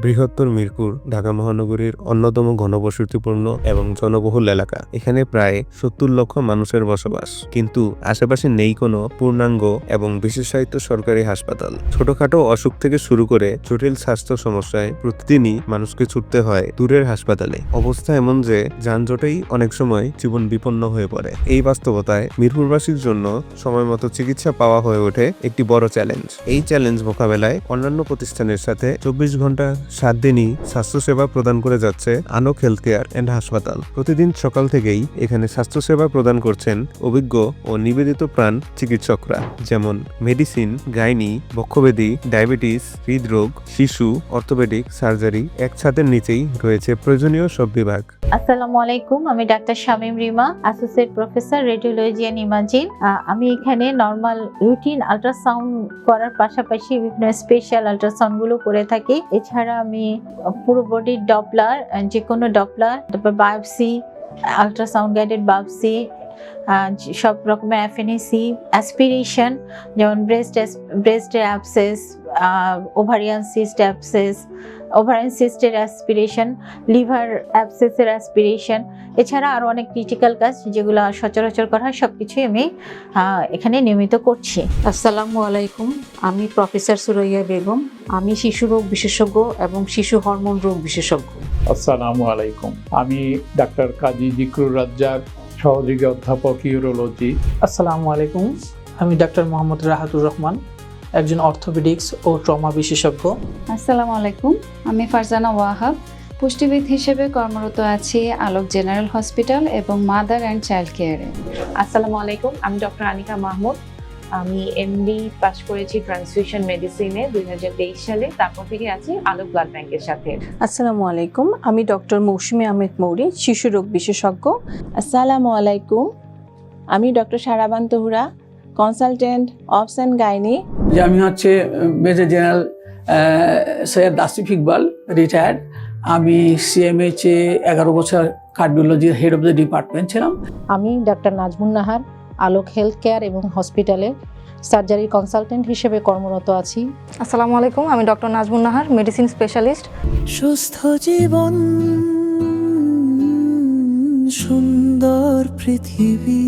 বৃহত্তর মিরপুর ঢাকা মহানগরীর অন্যতম ঘনবসতিপূর্ণ এবং জনবহুল এলাকা। এখানে প্রায় ৭০ লক্ষ মানুষের বসবাস, কিন্তু আশেপাশে নেই কোনো পূর্ণাঙ্গ এবং বিশেষায়িত সরকারি হাসপাতাল। ছোটখাটো অসুখ থেকে শুরু করে জটিল স্বাস্থ্য সমস্যায় প্রতিদিনই মানুষকে ছুটতে হয় দূরের হাসপাতালে। অবস্থা এমন যে যানজটেই অনেক সময় জীবন বিপন্ন হয়ে পড়ে। এই বাস্তবতায় মিরপুরবাসীর জন্য সময়মতো চিকিৎসা পাওয়া হয়ে ওঠে একটি বড় চ্যালেঞ্জ। এই চ্যালেঞ্জ মোকাবেলায় অন্যান্য প্রতিষ্ঠানের সাথে ২৪ ঘন্টা ৭ দিনই স্বাস্থ্যসেবা প্রদান করে যাচ্ছে আলোক হেলথ কেয়ার অ্যান্ড হাসপাতাল। প্রতিদিন সকাল থেকেই এখানে স্বাস্থ্যসেবা প্রদান করছেন অভিজ্ঞ ও নিবেদিত প্রাণ চিকিৎসকরা, যেমন মেডিসিন, গাইনি, বক্ষব্যাধি, ডায়াবেটিস, হৃদরোগ, শিশু, অর্থোপেডিক, সার্জারি। এক ছাদের নিচেই রয়েছে প্রয়োজনীয় সব বিভাগ। আসসালামু আলাইকুম, আমি doctor Shamim Rima, associate professor radiology and imaging. আমি এখানে নর্মাল রুটিন আল্ট্রাসাউন্ড করার পাশাপাশি বিভিন্ন স্পেশাল আল্ট্রাসাউন্ড গুলো করে থাকি। এছাড়া আমি পুরো বডির ডপলার, যে কোনো ডপলার, তারপর বায়োপসি, আল্ট্রাসাউন্ড গাইডেড বায়োপসি, সব রকমের এফএনএসি, অ্যাসপিরেশন, যেমন ব্রেস্টের abscess, ovarian cyst abscess, ovarian সিস্টের অ্যাসপিরেশন, লিভার অ্যাবসেসের অ্যাসপিরেশন, এছাড়া আরও অনেক ক্রিটিক্যাল কাজ যেগুলো সচরাচর করা হয় সবকিছুই আমি এখানে নিয়মিত করছি। আসসালামু আলাইকুম, আমি প্রফেসর সুরাইয়া বেগম। আমি শিশু রোগ বিশেষজ্ঞ এবং শিশু হরমোন রোগ বিশেষজ্ঞ। আসসালামু আলাইকুম, আমি ডাক্তার কাজী জিকরুর রাজ্জাক, সহযোগী অধ্যাপক ইউরোলজি। আসসালামু আলাইকুম, আমি ডাক্তার মোহাম্মদ রাহাতুর রহমান, একজন অর্থোপেডিক্স ও ট্রমা বিশেষজ্ঞ। আসসালামু আলাইকুম, আমি ফারজানা ওয়াহাব, পুষ্টিবিদ হিসেবে কর্মরত আছি আলোক জেনারেল হসপিটাল এবং মাদার অ্যান্ড চাইল্ড কেয়ারে। আসসালামু আলাইকুম, আমি ডক্টর আনিকা মাহমুদ। আমি এমডি পাস করেছি ট্রান্সফিউশন মেডিসিনে 2023 সালে। তারপর থেকে আছি আলোক ব্লাড ব্যাংকের সাথে। আসসালামু আলাইকুম, আমি ডক্টর মৌসুমী আহমেদ মৌরি, শিশু রোগ বিশেষজ্ঞ। আসসালামু আলাইকুম, আমি doctor Saraban Tahura, consultant obs and gynae. যে আমি হচ্ছে major general Syed Asif Iqbal, retired. আমি সিএমএইচে 11 বছর কার্ডিওলজির হেড অফ দ্য ডিপার্টমেন্ট ছিলাম। আমি ডাক্তার নাজমুন নাহার, আলোক হেলথ কেয়ার এবং হসপিটালে সার্জারি কনসালটেন্ট হিসেবে কর্মরত আছি। আসসালামু আলাইকুম, আমি doctor Nazmun Nahar, medicine specialist. সুস্থ জীবন, সুন্দর পৃথিবী।